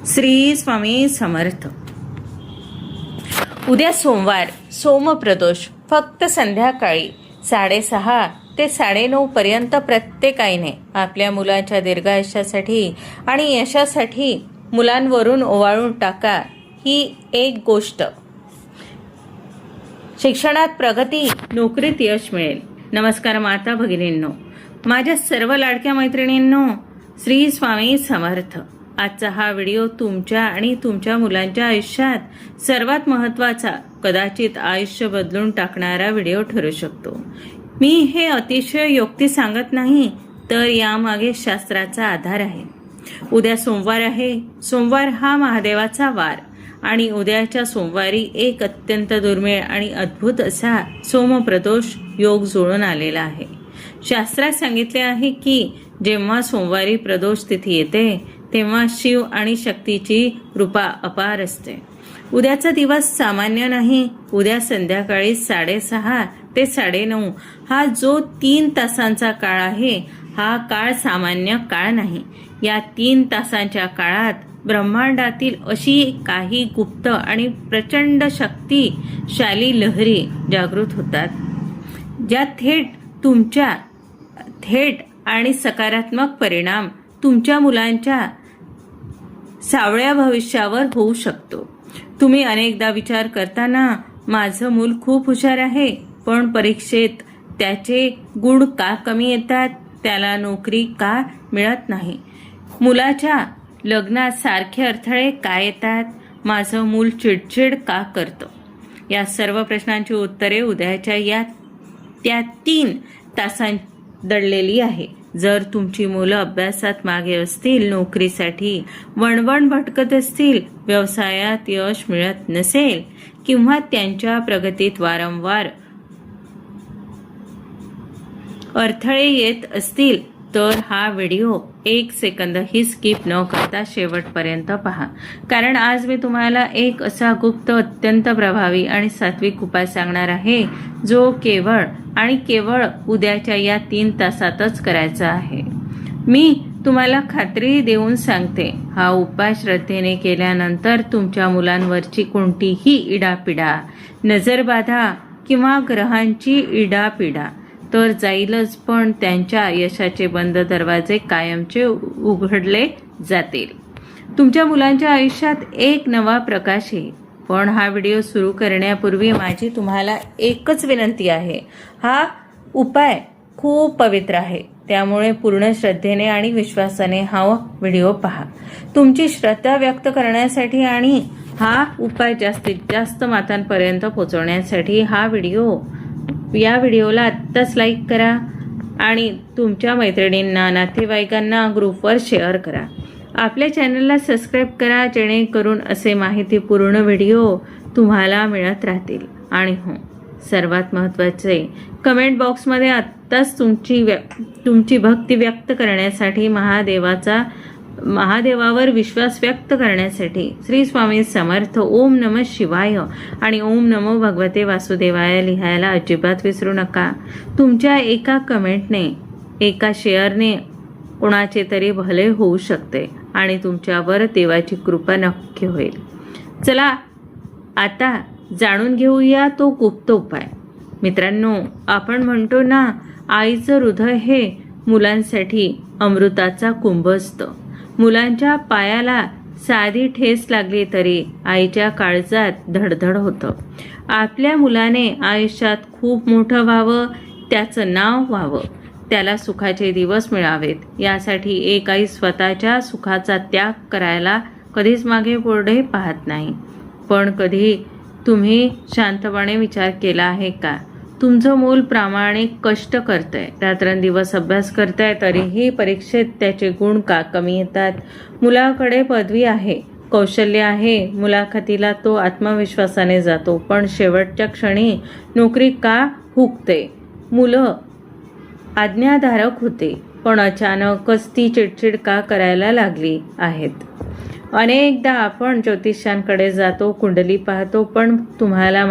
श्री स्वामी समर्थ. उद्या सोमवार, सोमप्रदोष. फक्त संध्याकाळी 6:30 ते 9:30 पर्यंत प्रत्येक आईने आपल्या मुलांच्या दीर्घायुष्यासाठी आणि यशासाठी मुलांवरून ओवाळून टाका ही एक गोष्ट. शिक्षणात प्रगती, नोकरीत यश मिळेल. नमस्कार माता भगिनींनो, माझ्या सर्व लाडक्या मैत्रिणींनो, श्री स्वामी समर्थ. आजचा हा व्हिडिओ तुमच्या आणि तुमच्या मुलांच्या आयुष्यात सर्वात महत्त्वाचा, कदाचित आयुष्य बदलून टाकणारा व्हिडिओ ठरू शकतो. मी हे अतिशय योक्ती सांगत नाही, तर यामागे शास्त्राचा आधार आहे. उद्या सोमवार आहे. सोमवार हा महादेवाचा वार आणि उद्याच्या सोमवारी एक अत्यंत दुर्मिळ आणि अद्भुत असा सोमप्रदोष योग जुळून आलेला आहे. शास्त्रात सांगितले आहे की जेव्हा सोमवारी प्रदोष तिथी येते तेव्हा शिव आणि शक्तीची कृपा अपार असते. उद्याचा दिवस सामान्य नाही. उद्या संध्याकाळी 6:30 ते 9:30 हा जो 3 तासांचा काळ आहे, हा काळ सामान्य काळ नाही. या 3 तासांच्या काळात ब्रह्मांडातील अशी काही गुप्त आणि प्रचंड शक्तिशाली लहरी जागृत होतात, ज्या थेट आणि सकारात्मक परिणाम तुमच्या मुलांच्या सावळ्या भविष्यावर होऊ शकतो. तुम्ही अनेकदा विचार करताना, माझं मूल खूप हुशार आहे, पण परीक्षेत त्याचे गुण का कमी येतात, त्याला नोकरी का मिळत नाही, मुलाच्या लग्नात सारखे अडथळे का येतात, माझं मूल चिडचिड का करतं, या सर्व प्रश्नांची उत्तरे उद्याच्या त्या 3 तासांत दडलेली आहे. जर तुमची मुलं अभ्यासात मागे असतील, नोकरीसाठी वणवण भटकत असतील, व्यवसायात यश मिळत नसेल किंवा त्यांच्या प्रगतीत वारंवार अडथळे येत असतील, तर हा व्हिडिओ 1 सेकंदही स्किप न करता शेवटपर्यंत पहा. कारण आज मी तुम्हाला एक असा गुप्त, अत्यंत प्रभावी आणि सात्विक उपाय सांगणार आहे, जो केवळ आणि केवळ उद्याच्या या 3 तासातच करायचा आहे. मी तुम्हाला खात्री देऊन सांगते, हा उपाय श्रद्धेने केल्यानंतर तुमच्या मुलांवरची कोणतीही इडापिडा, नजरबाधा किंवा ग्रहांची इडापिडा तर जाईलच, पण त्यांच्या यशाचे बंद दरवाजे कायमचे उघडले जातील. तुमच्या मुलांच्या आयुष्यात एक नवा प्रकाश येईल. पण हा व्हिडिओ सुरू करण्यापूर्वी माझी तुम्हाला एकच विनंती आहे. हा उपाय खूप पवित्र आहे, त्यामुळे पूर्ण श्रद्धेने आणि विश्वासाने हा व्हिडिओ पहा. तुमची श्रद्धा व्यक्त करण्यासाठी आणि हा उपाय जास्तीत जास्त मातांपर्यंत पोहोचवण्यासाठी या व्हिडिओला आत्ताच लाईक करा आणि तुमच्या मैत्रिणींना, नातेवाईकांना ग्रुपवर शेअर करा. आपल्या चॅनलला सबस्क्राईब करा, जेणेकरून असे माहितीपूर्ण व्हिडिओ तुम्हाला मिळत राहतील. आणि हो, सर्वात महत्त्वाचे, कमेंट बॉक्समध्ये आत्ताच तुमची भक्ती व्यक्त करण्यासाठी, महादेवावर विश्वास व्यक्त करण्यासाठी श्री स्वामी समर्थ, ओम नमः शिवाय आणि ओम नमो भगवते वासुदेवाय लिहायला अजिबात विसरू नका. तुमच्या एका कमेंटने, एका शेअरने कोणाचे तरी भले होऊ शकते आणि तुमच्यावर देवाची कृपा नक्की होईल. चला आता जाणून घेऊया तो गुप्त उपाय. मित्रांनो, आपण म्हणतो ना, आईचं हृदय हे मुलांसाठी अमृताचा कुंभ असतं. मुलांच्या पायाला साधी ठेस लागली तरी आईच्या काळजात धडधड होतं. आपल्या मुलाने आयुष्यात खूप मोठं व्हावं, त्याचं नाव व्हावं, त्याला सुखाचे दिवस मिळावेत, यासाठी एक आई स्वतःच्या सुखाचा त्याग करायला कधीच मागे पुढे पाहत नाही. पण कधी तुम्ही शांतपणे विचार केला आहे का, तुमचं मूल प्रामाणिक कष्ट करतंय, रात्रंदिवस अभ्यास करतंय, तरीही परीक्षेत त्याचे गुण का कमी येतात? मुलाकडे पदवी आहे, कौशल्य आहे, मुलाखतीला तो आत्मविश्वासाने जातो, पण शेवटच्या क्षणी नोकरी का हुकते? मुलं आज्ञाधारक होते, पण अचानकच ती चिडचिड का करायला लागली आहेत? अनेकदा आपण ज्योतिषांकडे जातो, कुंडली पाहतो, पण तुम्हाला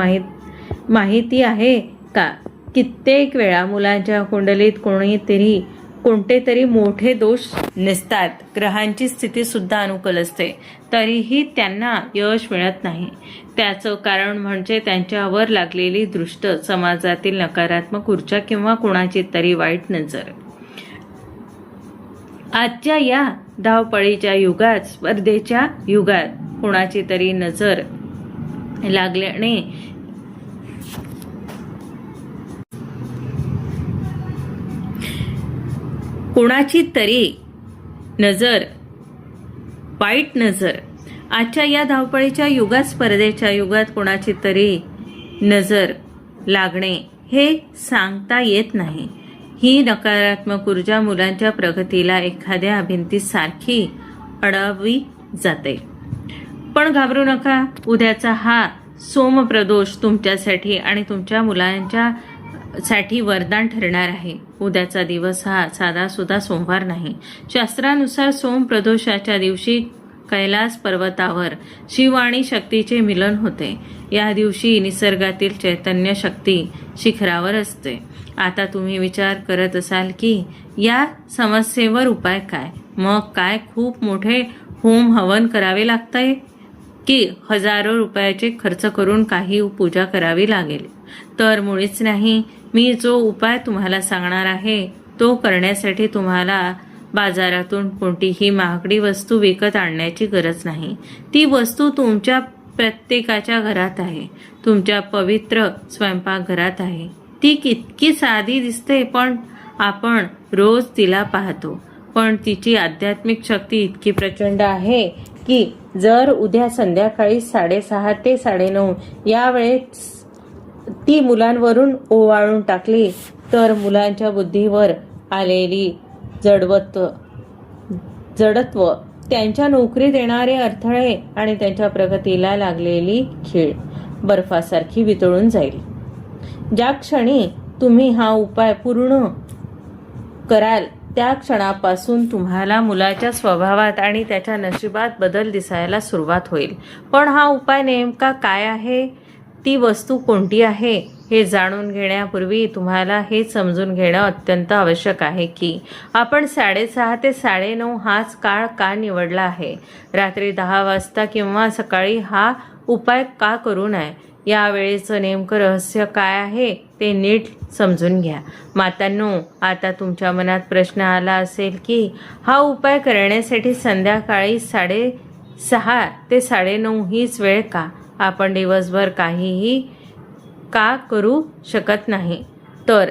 माहिती आहे का, कित्येक वेळा मुलांच्या कुंडलीत कोणीतरी कोणते तरी मोठे दोष नसतात, ग्रहांची स्थिती सुद्धा अनुकूल असते, तरीही त्यांना यश मिळत नाही. त्याचं कारण म्हणजे त्यांच्यावर लागलेली दृष्ट, समाजातील नकारात्मक ऊर्जा किंवा कोणाची तरी वाईट नजर. आजच्या या धावपळीच्या युगात, स्पर्धेच्या युगात कोणाची तरी नजर लागल्याने कोणाची तरी नजर, वाईट नजर, आजच्या या धावपळीच्या युगात, स्पर्धेच्या युगात कोणाची तरी नजर लागणे हे सांगता येत नाही. ही नकारात्मक ऊर्जा मुलांच्या प्रगतीला एखाद्या भिंतीसारखी अडवली जाते. पण घाबरू नका, उद्याचा हा सोमप्रदोष तुमच्यासाठी आणि तुमच्या मुलांच्या साठी वरदान ठरणार आहे. उद्याचा दिवस हा साधासुद्धा सोमवार नाही. शास्त्रानुसार सोमप्रदोषाच्या दिवशी कैलास पर्वतावर शिव आणि शक्तीचे मिलन होते. या दिवशी निसर्गातील चैतन्य शक्ती शिखरावर असते. आता तुम्ही विचार करत असाल की या समस्येवर उपाय काय? मग काय खूप मोठे होम हवन करावे लागतंय की हजारो रुपयाचे खर्च करून काही पूजा करावी लागेल? तर मुळीच नाही. मी जो उपाय तुम्हाला सांगणार आहे तो करण्यासाठी तुम्हाला बाजारातून कोणतीही महागडी वस्तू विकत आणण्याची गरज नाही. ती वस्तू तुमच्या प्रत्येकाच्या घरात आहे, तुमच्या पवित्र स्वयंपाकघरात आहे. ती कितकी साधी दिसते, पण आपण रोज तिला पाहतो. पण तिची आध्यात्मिक शक्ती इतकी प्रचंड आहे की जर उद्या संध्याकाळी 6:30 ते 9:30 या वेळेत ती मुलांवरून ओवाळून टाकली तर मुलांच्या बुद्धीवर आलेली जडत्व, त्यांच्या नोकरीत येणारे अडथळे आणि त्यांच्या प्रगतीला लागलेली खीळ बर्फासारखी वितळून जाईल. ज्या क्षणी तुम्ही हा उपाय पूर्ण कराल त्या क्षणापासून तुम्हाला मुलाच्या स्वभावात आणि त्याच्या नशिबात बदल दिसायला सुरुवात होईल. पण हा उपाय नेमका काय आहे, ती वस्तू कोणती आहे हे जाणून घेण्यापूर्वी तुम्हाला हे समजून घेणं अत्यंत आवश्यक आहे की आपण 6:30 ते 9:30 हाच काळ का निवडला आहे. रात्री 10 वाजता किंवा सकाळी हा उपाय का करू नये? यावेळेचं नेमकं रहस्य काय आहे ते नीट समजून घ्या. मातांनो, आता तुमच्या मनात प्रश्न आला असेल की हा उपाय करण्यासाठी संध्याकाळी 6:30 ते 9:30 हीच वेळ का? आपण दिवसभर काहीही का करू शकत नाही? तर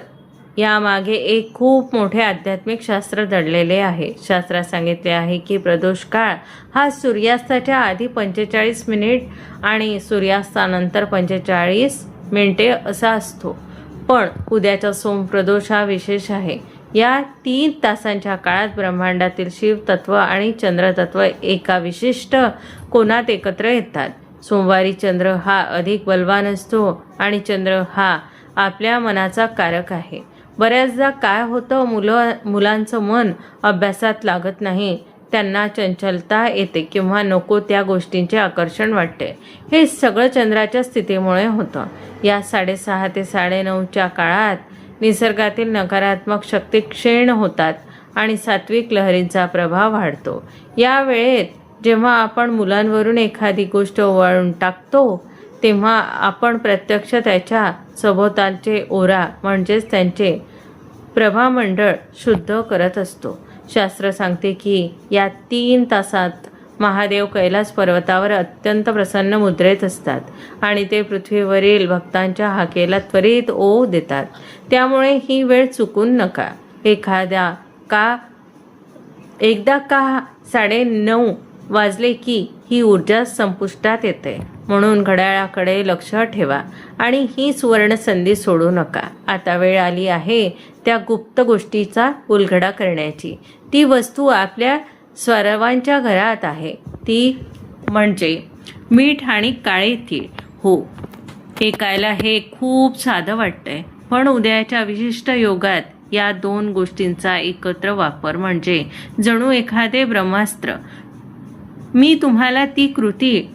यामागे एक खूप मोठे आध्यात्मिक शास्त्र दडलेले आहे. शास्त्रात सांगितले आहे की प्रदोष काळ हा सूर्यास्ताच्या आधी 45 मिनिट आणि सूर्यास्तानंतर 45 मिनिटे असा असतो. पण उद्याचा सोमप्रदोष हा विशेष आहे. या 3 तासांच्या काळात ब्रह्मांडातील शिवतत्व आणि चंद्रतत्व एका विशिष्ट कोनात एकत्र येतात. सोमवारी चंद्र हा अधिक बलवान असतो आणि चंद्र हा आपल्या मनाचा कारक आहे. बऱ्याचदा काय होतं, मुलांचं मन अभ्यासात लागत नाही, त्यांना चंचलता येते किंवा नको त्या गोष्टींचे आकर्षण वाटते. हे सगळं चंद्राच्या स्थितीमुळे होतं. या 6:30 ते 9:30च्या काळात निसर्गातील नकारात्मक शक्ती क्षीण होतात आणि सात्विक लहरींचा प्रभाव वाढतो. या वेळेत जेव्हा आपण मुलांवरून एखादी गोष्ट ओवाळून टाकतो तेव्हा आपण प्रत्यक्ष त्याच्या सभोवतालचे ओरा म्हणजेच त्यांचे प्रभामंडळ शुद्ध करत असतो. शास्त्र सांगते की या 3 तासात महादेव कैलास पर्वतावर अत्यंत प्रसन्न मुद्रेत असतात आणि ते पृथ्वीवरील भक्तांच्या हाकेला त्वरित ओढ देतात. त्यामुळे ही वेळ चुकून नका. एकदा का 9:30 वाजले की ही ऊर्जा संपुष्टात येते. म्हणून घड्याळाकडे लक्ष ठेवा आणि ही सुवर्ण संधी सोडू नका. आता वेळ आली आहे त्या गुप्त गोष्टीचा उलगडा करण्याची. ती वस्तू आपल्या सर्वांच्या घरात आहे. ती म्हणजे मीठ आणि काळे तीळ. हो, ऐकायला हे खूप साधं वाटतंय, पण उद्याच्या विशिष्ट योगात या 2 गोष्टींचा एकत्र वापर म्हणजे जणू एखादे ब्रह्मास्त्र. मी तुम्हाला ती कृती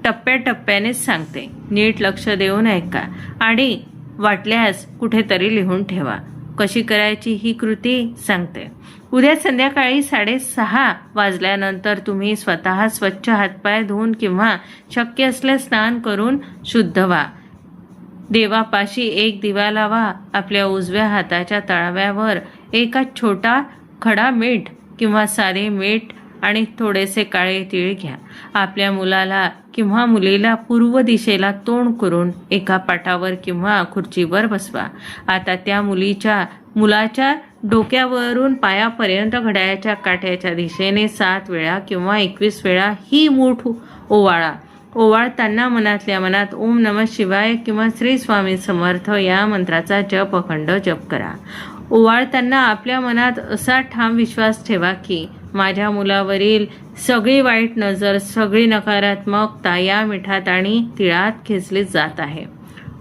टप्प्याटप्प्यानेच सांगते. नीट लक्ष देऊन ऐका आणि वाटल्यास कुठेतरी लिहून ठेवा. कशी करायची ही कृती सांगते. उद्या संध्याकाळी 6:30 वाजल्यानंतर तुम्ही स्वतः स्वच्छ हातपाय धुवून किंवा शक्य असल्यास स्नान करून शुद्ध व्हा. देवापाशी एक दिवा लावा. आपल्या उजव्या हाताच्या तळव्यावर एका छोटा खडा मीठ किंवा साधे मीठ आणि थोडेसे काळे तीळ घ्या. आपल्या मुलाला किंवा मुलीला पूर्व दिशेला तोंड करून एका पाटावर किंवा खुर्चीवर बसवा. आता त्या मुलाच्या डोक्यावरून पायापर्यंत घड्याळाच्या काठ्याच्या दिशेने 7 वेळा किंवा 21 वेळा ही मूठ ओवाळा. ओवाळताना मनातल्या मनात ओम नमः शिवाय किंवा श्री स्वामी समर्थ या मंत्राचा जप अखंड जप करा. ओवाळताना आपल्या मनात असा ठाम विश्वास ठेवा की माझ्या मुलावरील सगळी वाईट नजर, सगळी नकारात्मकता या मिठात आणि तिळात खेचली जात आहे.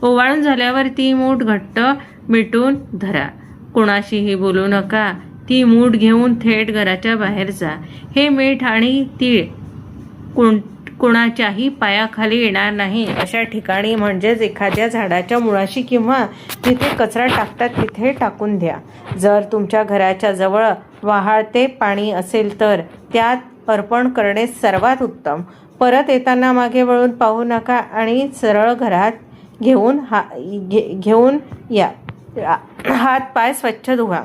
ओवाळून झाल्यावर ती मूठ घट्ट मिटून धरा. कोणाशीही बोलू नका. ती मूठ घेऊन थेट घराच्या बाहेर जा. हे मीठ आणि तीळ कोणाच्याही पायाखाली येणार नाही अशा ठिकाणी, म्हणजेच एखाद्या झाडाच्या मुळाशी किंवा जिथे कचरा टाकतात तिथे टाकून द्या. जर तुमच्या घराच्या जवळ वाहते पाणी असेल तर त्यात अर्पण करणे सर्वात उत्तम. परत येताना मागे वळून पाहू नका आणि सरळ घरात घेऊन या. हात पाय स्वच्छ धुवा.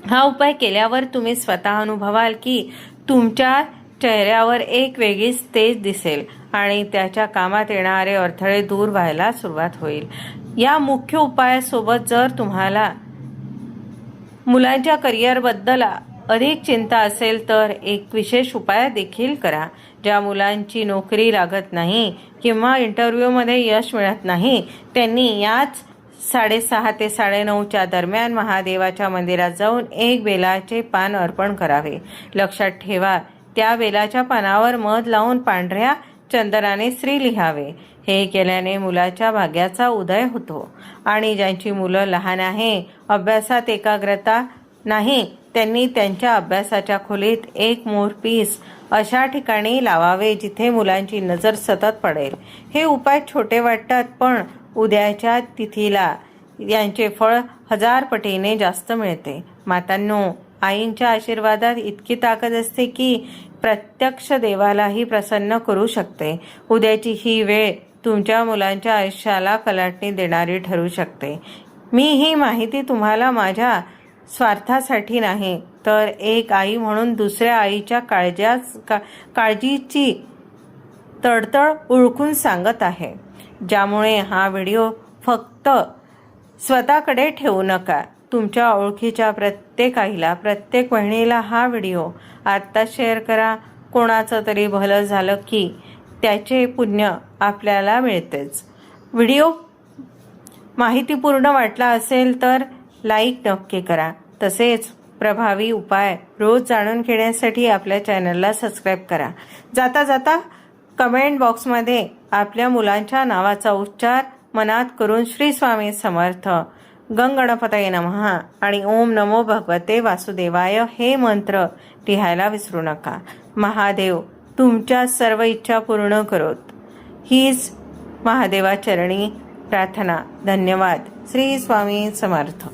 हा उपाय केल्यावर तुम्ही स्वतः अनुभवाल की तुमच्या चेहऱ्यावर एक वेगळीच तेज दिसेल आणि त्याच्या कामात येणारे अडथळे दूर व्हायला सुरुवात होईल. या मुख्य उपायासोबत जर तुम्हाला मुलांच्या करिअरबद्दल अधिक चिंता असेल तर एक विशेष उपाय देखील करा. ज्या मुलांची नोकरी लागत नाही किंवा इंटरव्ह्यूमध्ये यश मिळत नाही त्यांनी याच 6:30 ते 9:30 दरम्यान महादेवाच्या मंदिरात जाऊन एक बेलाचे पान अर्पण करावे. लक्षात ठेवा, त्या बेलाच्या पानावर मध लावून पांढऱ्या चंदनाने श्री लिहावे. हे केल्याने मुलाच्या भाग्याचा उदय होतो. आणि ज्यांची मुलं लहान आहे, अभ्यासात एकाग्रता नाही, त्यांनी त्यांच्या अभ्यासाच्या खोलीत एक मोरपीस अशा ठिकाणी लावावे जिथे मुलांची नजर सतत पडेल. हे उपाय छोटे वाटतात पण उद्याच्या तिथीला यांचे फळ 1000 पटीने जास्त मिळते. मातांनो, आईंच्या आशीर्वादात इतकी ताकद असते की प्रत्यक्ष देवालाही प्रसन्न करू शकते. उद्याची ही वेळ तुमच्या मुलांच्या आयुष्याला कलाटणी देणारी ठरू शकते. मी ही माहिती तुम्हाला माझ्या स्वार्थासाठी नाही तर एक आई म्हणून दुसऱ्या आईच्या काळजीची तडतड ओळखून सांगत आहे. ज्यामुळे हा व्हिडिओ फक्त स्वतःकडे ठेवू नका. तुमच्या ओळखीच्या प्रत्येक आईला, प्रत्येक बहिणीला हा व्हिडिओ आत्ता शेअर करा. कोणाचं तरी भलं झालं की त्याचे पुण्य आपल्याला मिळतेच. व्हिडिओ माहितीपूर्ण वाटला असेल तर लाईक नक्की करा. तसेच प्रभावी उपाय रोज जाणून घेण्यासाठी आपल्या चॅनलला सबस्क्राईब करा. जाता जाता कमेंट बॉक्समध्ये आपल्या मुलांच्या नावाचा उच्चार मनात करून श्री स्वामी समर्थ, गंगणपतये नमः आणि ओम नमो भगवते वासुदेवाय हे मंत्र लिहायला विसरू नका. महादेव तुमच्या सर्व इच्छा पूर्ण करोत. हीच महादेवाचरणी प्रार्थना. धन्यवाद. श्री स्वामी समर्थ.